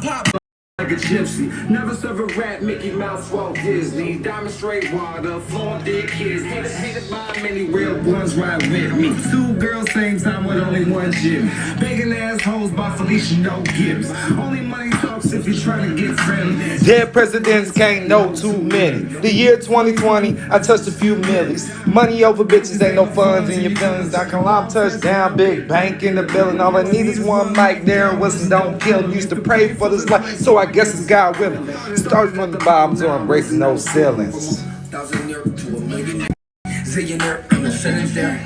like a gypsy. Never serve a rat, Mickey Mouse, Walt Disney. Diamond straight water, floor dead kids. Hated by many real ones ride with me. Two girls, same time with only one gym. Begging assholes by Felicia, no Gibbs. Only money talks if you're trying to get friendly. Dead presidents can't know too many. The year 2020, I touched a few millies. Money over bitches, ain't no funds in your feelings. Kalam touchdown, big bank in the building. All I need is one mic, Darren Wilson, don't kill. Used to pray for this life, so I guess it's God willing. Starting from the bottom, so I'm bracing those ceilings. Zillionaire, ain't no feelings there.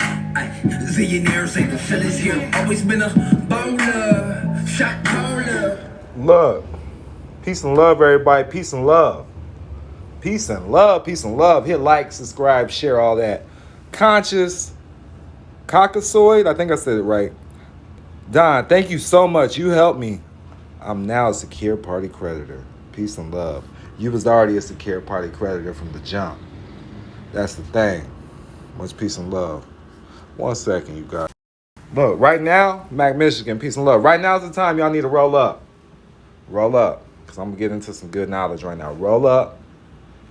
Zillionaires ain't no feelings here. Always been a bowler, shot caller. Love. Peace and love, everybody. Peace and love. Peace and love. Peace and love. Hit like, subscribe, share all that. Conscious Caucasoid. I think I said it right. Don, thank you so much. You helped me. I'm now a secure party creditor. Peace and love. You was already a secure party creditor from the jump. That's the thing. Much peace and love. 1 second, you guys. Look, right now, Mac Michigan, peace and love. Right now's the time y'all need to roll up. Roll up. Because I'm going to get into some good knowledge right now. Roll up.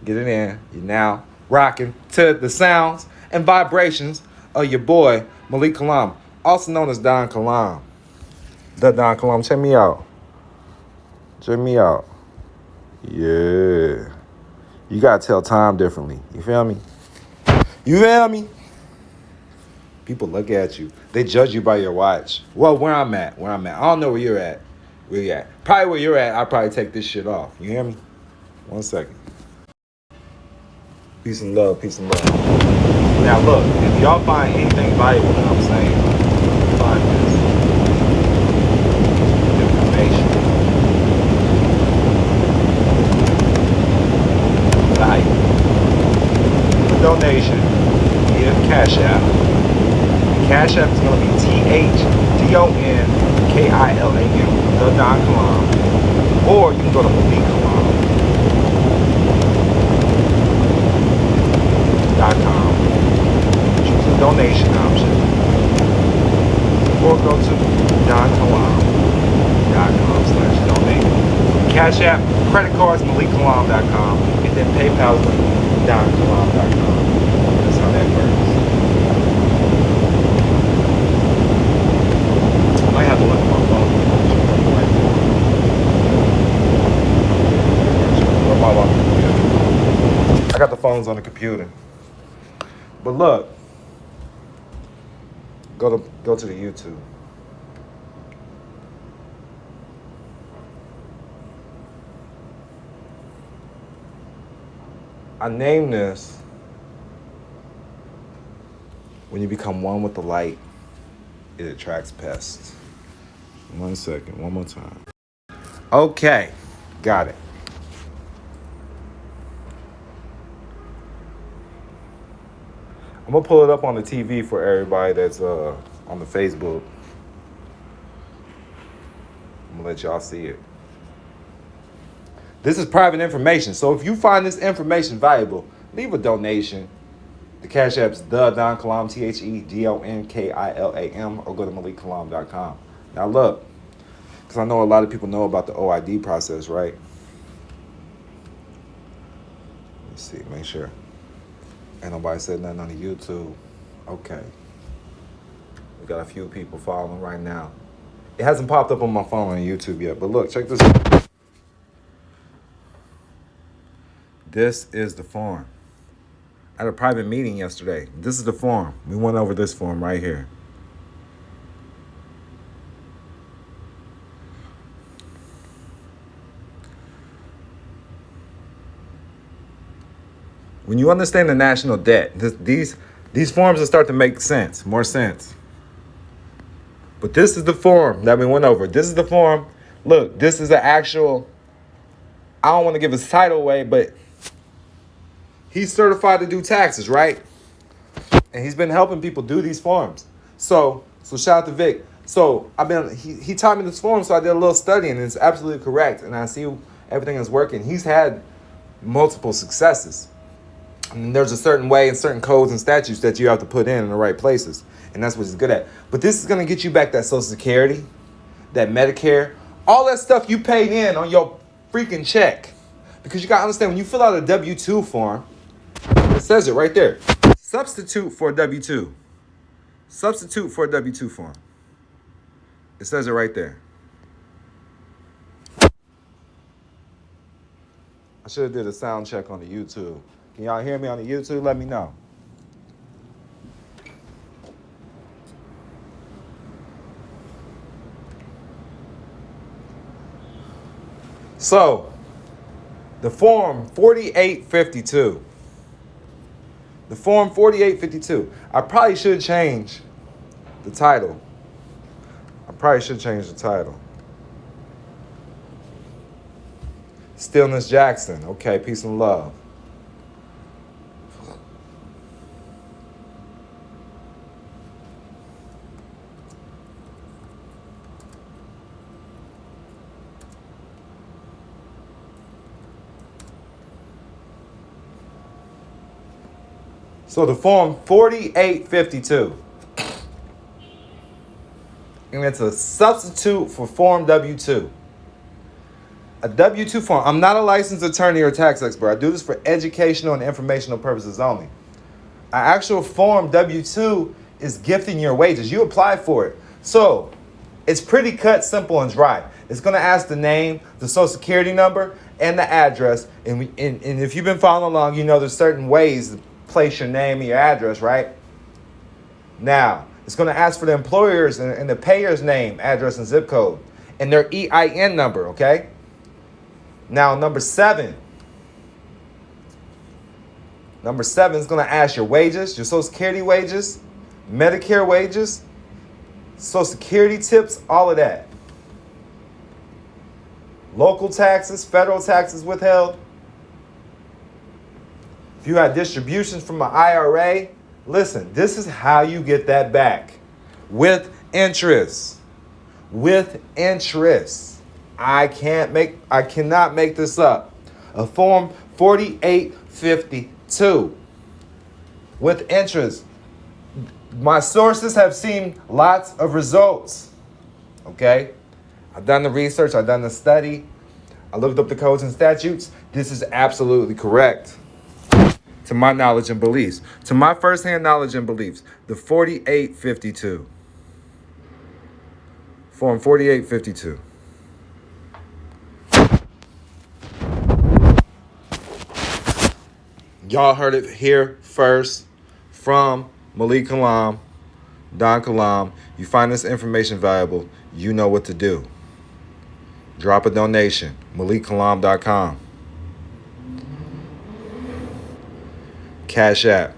Get it in. You're now rocking to the sounds and vibrations of your boy, Malik Kalam. Also known as Don Kalam. The Don Kalam. Check me out. Check me out. Yeah. You got to tell time differently. You feel me? You feel me? People look at you. They judge you by your watch. Well, where I'm at. I don't know where you're at. Where you at? Probably where you're at, I'll probably take this shit off. You hear me? 1 second. Peace and love. Peace and love. Now, look. If y'all find anything valuable that I'm saying, find this information. Value. Donation. Give Cash App. Cash App is going to be THDONKILAM, the Don Kalam. Or you can go to MalikKalam.com. Choose the donation option. Or go to DonKalam.com/donate. Cash App, credit cards, MalikKalam.com. And then PayPal, DonKalam.com. That's how that works. I have to look at my phone. I got the phones on the computer. But look, go to the YouTube. I named this when you become one with the light, it attracts pests. 1 second, one more time. Okay, got it. I'm gonna pull it up on the TV for everybody that's on the Facebook. I'm gonna let y'all see it. This is private information, so if you find this information valuable, leave a donation. The Cash App's the Don Kalam, THEDONKILAM, or go to MalikKalam.com. Now look, because I know a lot of people know about the OID process, right? Let's see, make sure. Ain't nobody said nothing on the YouTube. Okay. We got a few people following right now. It hasn't popped up on my phone on YouTube yet, but look, check this out. This is the form. I had a private meeting yesterday. This is the form. We went over this form right here. When you understand the national debt, these forms will start to make sense, more sense. But this is the form that we went over. This is the form. Look, this is an actual, I don't want to give his title away, but he's certified to do taxes, right? And he's been helping people do these forms. So shout out to Vic. So he taught me this form, so I did a little study, and it's absolutely correct. And I see everything is working. He's had multiple successes. And there's a certain way and certain codes and statutes that you have to put in the right places. And that's what he's good at. But this is going to get you back that Social Security, that Medicare, All that stuff you paid in on your freaking check. Because you got to understand, when you fill out a W-2 form, it says it right there. Substitute for a W-2. Substitute for a W-2 form. It says it right there. I should have did a sound check on the YouTube. Can y'all hear me on the YouTube? Let me know. So, the form 4852. The form 4852. I probably should change the title. Stillness Jackson. Okay, peace and love. So the form 4852. And it's a substitute for form W-2. A W-2 form. I'm not a licensed attorney or tax expert. I do this for educational and informational purposes only. An actual form W-2 is gifting your wages. You apply for it. So it's pretty cut, simple, and dry. It's going to ask the name, the social security number, and the address. And if you've been following along, you know there's certain ways to place your name and your address, right? Now, it's going to ask for the employer's and the payer's name, address, and zip code, and their EIN number, okay? Now, number 7. Number 7 is going to ask your wages, your Social Security wages, Medicare wages, Social Security tips, all of that. Local taxes, federal taxes withheld. If you had distributions from an IRA, listen, this is how you get that back. With interest. With interest. I cannot make this up. A form 4852. With interest. My sources have seen lots of results. Okay? I've done the research, I've done the study. I looked up the codes and statutes. This is absolutely correct. To my knowledge and beliefs. To my firsthand knowledge and beliefs. The 4852. Form 4852. Y'all heard it here first from Malik Kalam, Don Kalam. You find this information valuable, you know what to do. Drop a donation. MalikKalam.com. Cash App.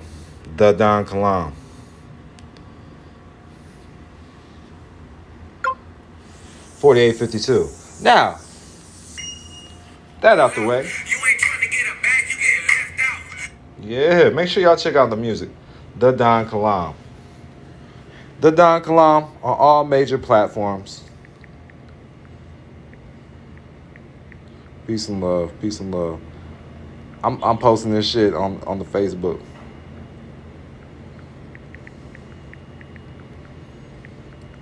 The Don Kalam. 4852. Now, that out the way. Yeah, make sure y'all check out the music. The Don Kalam. The Don Kalam on all major platforms. Peace and love. Peace and love. I'm posting this shit on the Facebook.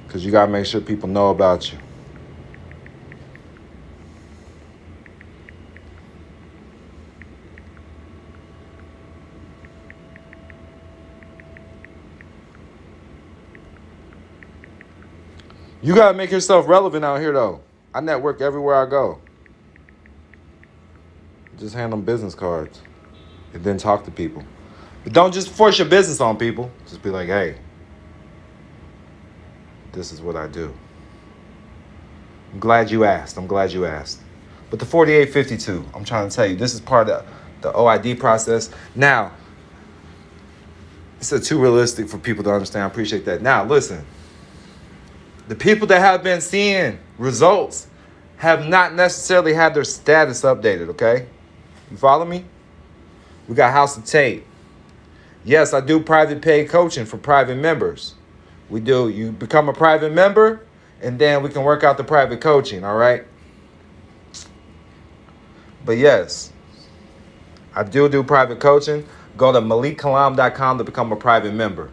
Because you got to make sure people know about you. You got to make yourself relevant out here, though. I network everywhere I go. Just hand them business cards and then talk to people. But don't just force your business on people. Just be like, hey, this is what I do. I'm glad you asked. But the 4852, I'm trying to tell you, this is part of the OID process. Now, it's too realistic for people to understand. I appreciate that. Now, listen. The people that have been seeing results have not necessarily had their status updated, okay? You follow me? We got House of Tate. Yes, I do private paid coaching for private members. We do. You become a private member, and then we can work out the private coaching, all right? But yes, I do private coaching. Go to MalikKalam.com to become a private member.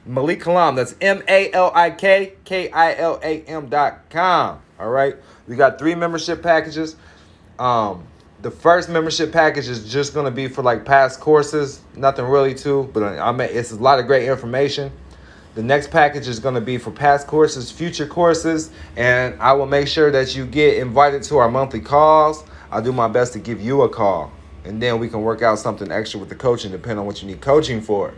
Malik Kalam. That's MALIKKILAM.com. All right. We got 3 membership packages. The first membership package is just going to be for like past courses. Nothing really but it's a lot of great information. The next package is going to be for past courses, future courses, and I will make sure that you get invited to our monthly calls. I'll do my best to give you a call, and then we can work out something extra with the coaching, depending on what you need coaching for.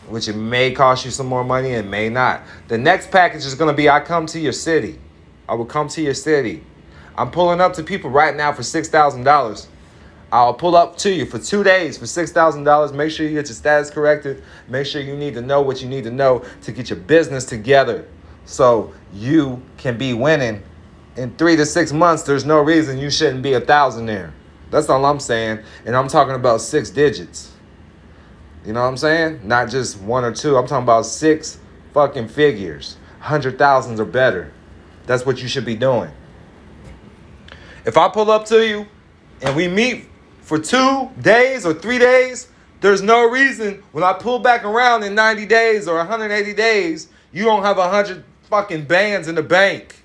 Which it may cost you some more money and may not. The next package is going to be I come to your city. I will come to your city. I'm pulling up to people right now for $6,000. I'll pull up to you for 2 days for $6,000. Make sure you get your status corrected. Make sure you need to know what you need to know to get your business together so you can be winning. In 3 to 6 months, there's no reason you shouldn't be a thousandaire. That's all I'm saying. And I'm talking about 6 digits. You know what I'm saying? Not just 1 or 2. I'm talking about 6 fucking figures. 100,000s or better. That's what you should be doing. If I pull up to you and we meet for 2 days or 3 days, there's no reason when I pull back around in 90 days or 180 days, you don't have 100 fucking bands in the bank.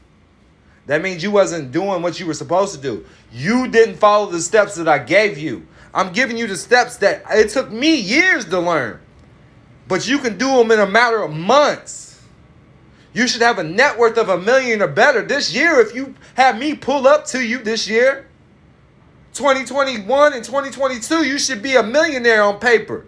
That means you wasn't doing what you were supposed to do. You didn't follow the steps that I gave you. I'm giving you the steps that it took me years to learn. But you can do them in a matter of months. You should have a net worth of $1 million or better this year if you have me pull up to you this year. 2021 and 2022, you should be a millionaire on paper.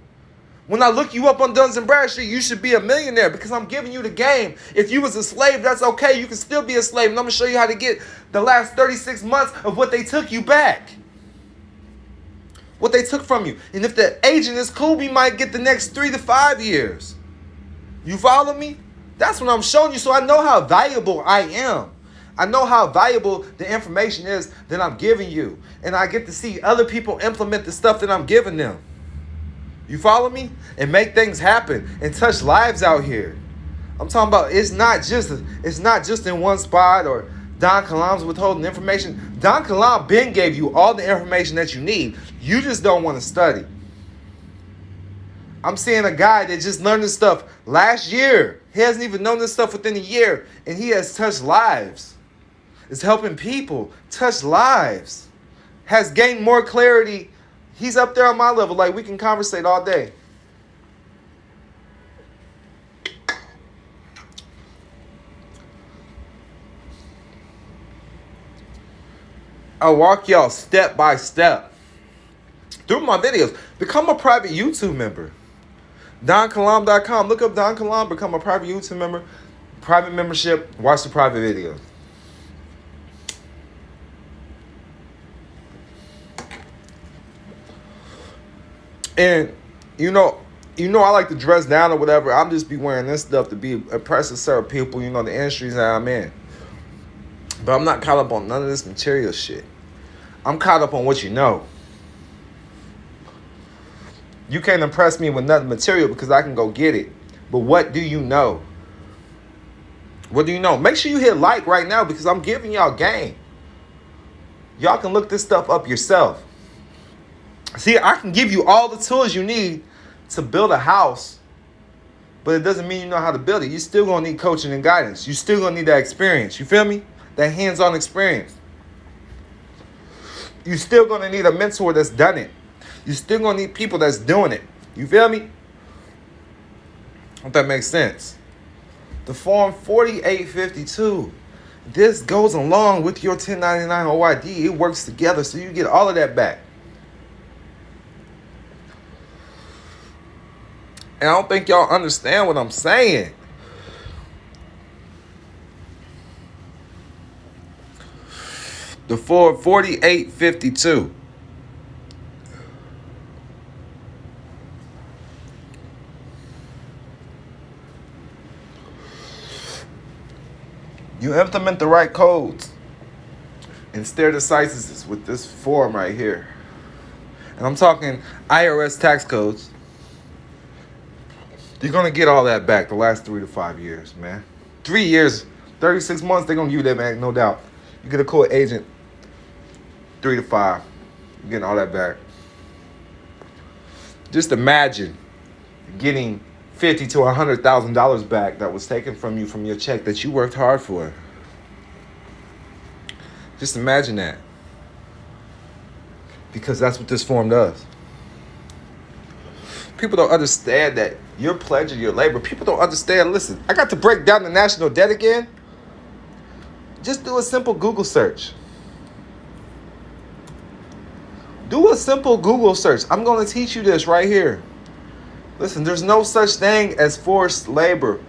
When I look you up on Duns & Bradstreet, you should be a millionaire because I'm giving you the game. If you was a slave, that's okay. You can still be a slave. And I'm going to show you how to get the last 36 months of what they took you back. What they took from you. And if the agent is cool, we might get the next 3 to 5 years. You follow me? That's what I'm showing you so I know how valuable I am. I know how valuable the information is that I'm giving you. And I get to see other people implement the stuff that I'm giving them. You follow me? And make things happen and touch lives out here. I'm talking about it's not just in one spot or Don Kalam's withholding information. Don Kalam Ben gave you all the information that you need. You just don't want to study. I'm seeing a guy that just learned this stuff last year. He hasn't even known this stuff within a year, and he has touched lives. Is helping people touch lives. Has gained more clarity. He's up there on my level. Like, we can conversate all day. I'll walk y'all step by step through my videos. Become a private YouTube member. DonKalam.com. Look up Don Kalam. Become a private YouTube member. Private membership. Watch the private videos. And you know, I like to dress down or whatever. I'm just be wearing this stuff to be impressive certain people. You know, the industries that I'm in. But I'm not caught up on none of this material shit. I'm caught up on what you know. You can't impress me with nothing material because I can go get it. But what do you know? What do you know? Make sure you hit like right now because I'm giving y'all game. Y'all can look this stuff up yourself. See, I can give you all the tools you need to build a house, but it doesn't mean you know how to build it. You still going to need coaching and guidance. You still going to need that experience. You feel me? That hands-on experience. You still going to need a mentor that's done it. You still going to need people that's doing it. You feel me? Hope that makes sense. The Form 4852. This goes along with your 1099 OID. It works together so you get all of that back. And I don't think y'all understand what I'm saying. The Form 4852. You implement the right codes and stare decisis with this form right here. And I'm talking IRS tax codes. You're going to get all that back the last 3 to 5 years, man. 3 years, 36 months, they're going to give you that back, no doubt. You get a court agent, 3 to 5. You're getting all that back. Just imagine getting $50,000 to $100,000 back that was taken from you from your check that you worked hard for. Just imagine that. Because that's what this form does. People don't understand that you're pledging your labor. People don't understand. Listen, I got to break down the national debt again. Just do a simple Google search. Do a simple Google search. I'm going to teach you this right here. Listen, there's no such thing as forced labor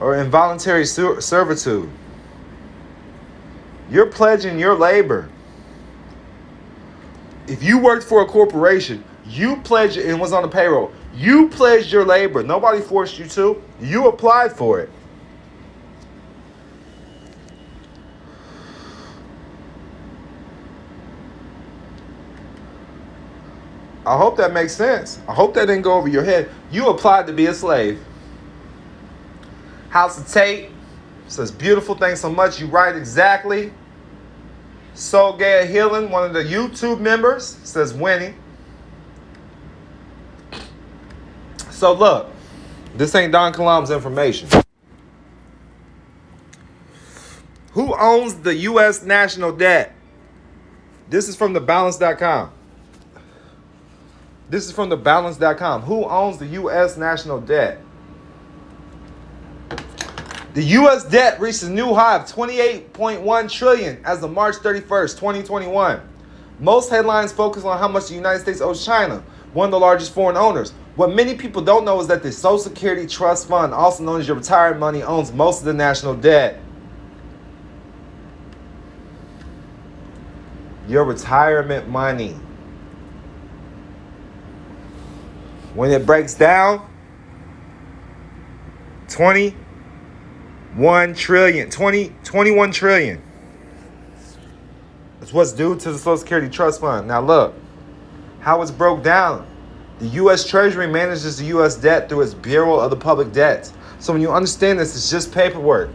or involuntary servitude. You're pledging your labor. If you worked for a corporation, you pledged it and was on the payroll. You pledged your labor. Nobody forced you to. You applied for it. I hope that makes sense. I hope that didn't go over your head. You applied to be a slave. House of Tate says, beautiful, thanks so much. You right exactly. Soul Gay Healing, one of the YouTube members, says Winnie. So look, this ain't Don Kalam's information. Who owns the U.S. national debt? This is from thebalance.com. This is from thebalance.com. Who owns the U.S. national debt? The U.S. debt reached a new high of $28.1 trillion as of March 31st, 2021. Most headlines focus on how much the United States owes China, one of the largest foreign owners. What many people don't know is that the Social Security Trust Fund, also known as your retirement money, owns most of the national debt. Your retirement money. When it breaks down, 21 trillion. That's what's due to the Social Security Trust Fund. Now look, how it's broke down. The U.S. Treasury manages the U.S. debt through its Bureau of the Public Debts. So when you understand this, it's just paperwork.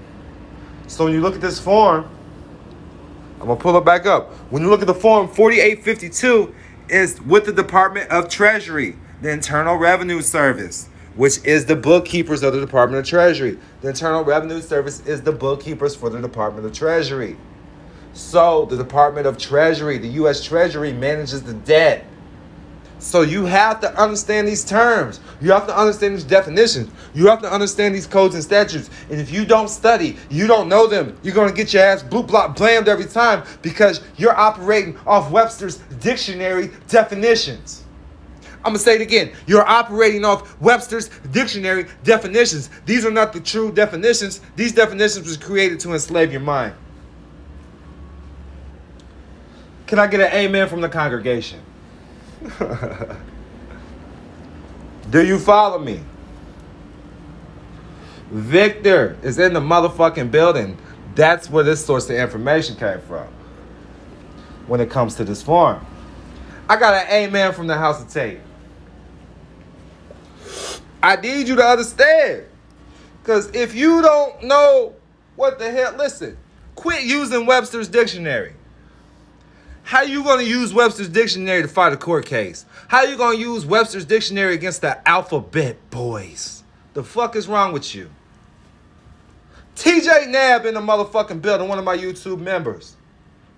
So when you look at this form, I'm going to pull it back up. When you look at the form, 4852 is with the Department of Treasury, the Internal Revenue Service, which is the bookkeepers of the Department of Treasury. The Internal Revenue Service is the bookkeepers for the Department of Treasury. So the Department of Treasury, the U.S. Treasury, manages the debt. So you have to understand these terms. You have to understand these definitions. You have to understand these codes and statutes. And if you don't study, you don't know them, you're going to get your ass bloop block blammed every time because you're operating off Webster's dictionary definitions. I'm going to say it again. You're operating off Webster's dictionary definitions. These are not the true definitions. These definitions was created to enslave your mind. Can I get an amen from the congregation? Do you follow me? Victor is in the motherfucking building. That's where this source of information came from when it comes to this form. I got an amen from the House of Tate. I need you to understand. Because if you don't know what the hell, listen, quit using Webster's dictionary. How you going to use Webster's dictionary to fight a court case? How you going to use Webster's dictionary against the alphabet boys? The fuck is wrong with you? TJ Nab in the motherfucking building, one of my YouTube members.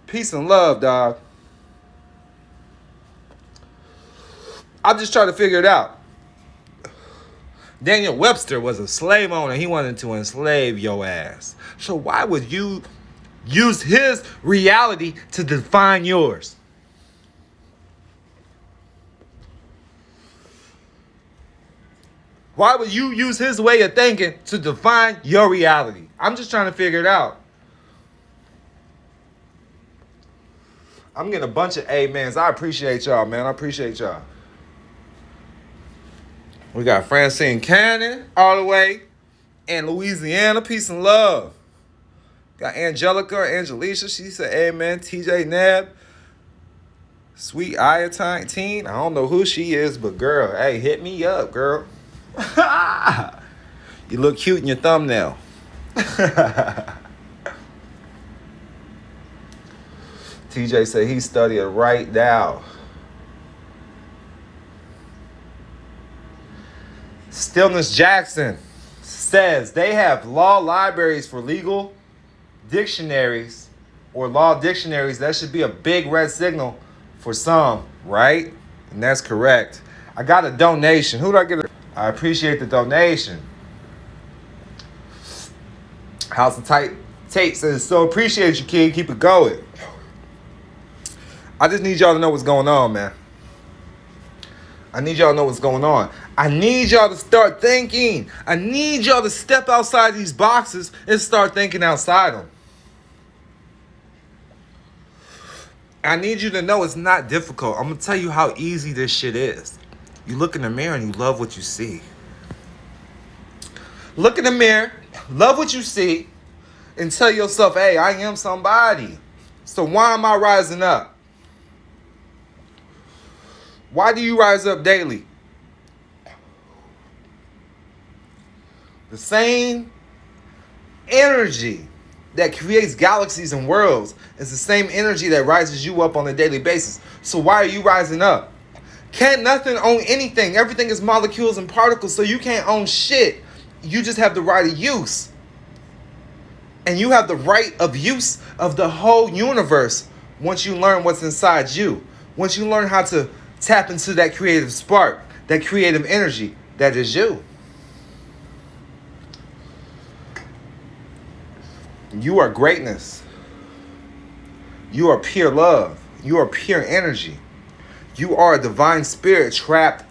Peace and love, dog. I'm just trying to figure it out. Daniel Webster was a slave owner. He wanted to enslave your ass. So why would you use his reality to define yours? Why would you use his way of thinking to define your reality? I'm just trying to figure it out. I'm getting a bunch of amens. I appreciate y'all, man. I appreciate y'all. We got Francine Cannon all the way in Louisiana. Peace and love. Got Angelica or Angelicia. She said, amen. TJ Nab. Sweet Iotine. I don't know who she is, but girl, hey, hit me up, girl. You look cute in your thumbnail. TJ said he studied right now. Still Stillness Jackson says they have law libraries for legal dictionaries or law dictionaries. That should be a big red signal for some, right? And that's correct. I got a donation. Who did I get? I appreciate the donation. House of Tate says, so appreciate you, kid. Keep it going. I just need y'all to know what's going on, man. I need y'all to know what's going on. I need y'all to start thinking. I need y'all to step outside these boxes and start thinking outside them. I need you to know it's not difficult. I'm going to tell you how easy this shit is. You look in the mirror and you love what you see. Look in the mirror, love what you see, and tell yourself, hey, I am somebody. So why am I rising up? Why do you rise up daily? The same energy that creates galaxies and worlds is the same energy that rises you up on a daily basis. So why are you rising up? Can't nothing own anything. Everything is molecules and particles, so you can't own shit. You just have the right of use. And you have the right of use of the whole universe once you learn what's inside you. Once you learn how to tap into that creative spark, that creative energy that is you. You are greatness. You are pure love. You are pure energy. You are a divine spirit trapped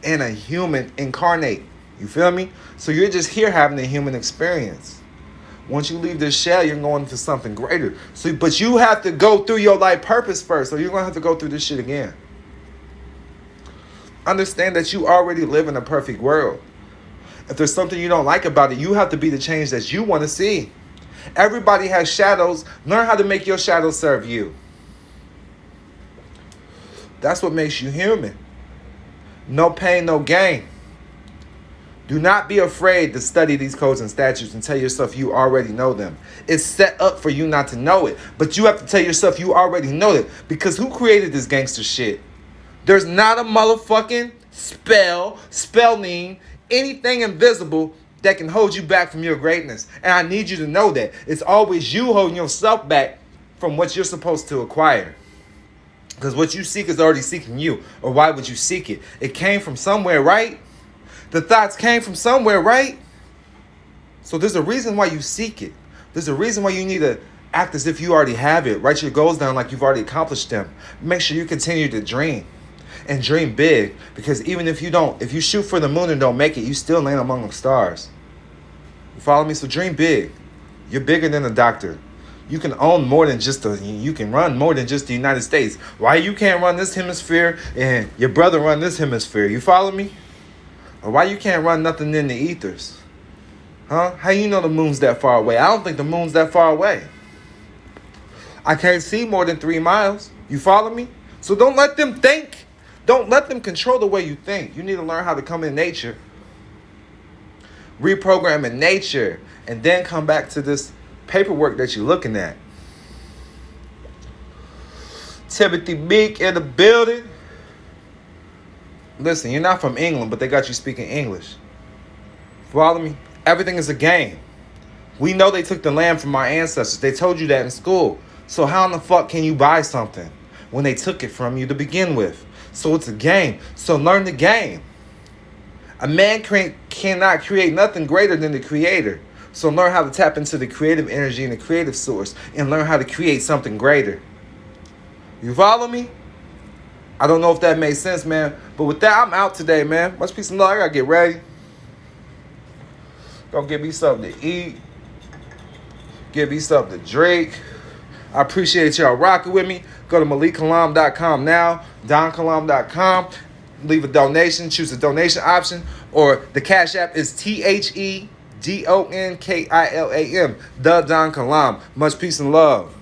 in a human incarnate. You feel me? So you're just here having a human experience. Once you leave this shell, you're going to something greater. So, but you have to go through your life purpose first, or you're going to have to go through this shit again. Understand that you already live in a perfect world. If there's something you don't like about it, you have to be the change that you want to see. Everybody has shadows. Learn how to make your shadows serve you. That's what makes you human. No pain, no gain. Do not be afraid to study these codes and statutes and tell yourself you already know them. It's set up for you not to know it. But you have to tell yourself you already know it. Because who created this gangster shit? There's not a motherfucking spelling, anything invisible that can hold you back from your greatness. And I need you to know that. It's always you holding yourself back from what you're supposed to acquire. Because what you seek is already seeking you. Or why would you seek it? It came from somewhere, right? The thoughts came from somewhere, right? So there's a reason why you seek it. There's a reason why you need to act as if you already have it. Write your goals down like you've already accomplished them. Make sure you continue to dream. And dream big. Because even if you shoot for the moon and don't make it, you still land among the stars. You follow me? So dream big. You're bigger than a doctor. You can own more than you can run more than just the United States. Why you can't run this hemisphere and your brother run this hemisphere? You follow me? Or why you can't run nothing in the ethers? Huh? How you know the moon's that far away? I don't think the moon's that far away. I can't see more than 3 miles. You follow me? So don't let them think. Don't let them control the way you think. You need to learn how to come in nature. Reprogram in nature. And then come back to this paperwork that you're looking at. Timothy Meek in the building. Listen, you're not from England, but they got you speaking English. Follow me? Everything is a game. We know they took the land from our ancestors. They told you that in school. So how in the fuck can you buy something when they took it from you to begin with? So it's a game. So learn the game. A man cannot create nothing greater than the creator. So learn how to tap into the creative energy and the creative source and learn how to create something greater. You follow me? I don't know if that made sense, man. But with that, I'm out today, man. Much peace and love. I gotta get ready. Gonna get me something to eat. Get me something to drink. I appreciate y'all rocking with me. Go to MalikKalam.com now. DonKalam.com. Leave a donation. Choose a donation option. Or the Cash App is THEDONKILAM. The Don Kalam. Much peace and love.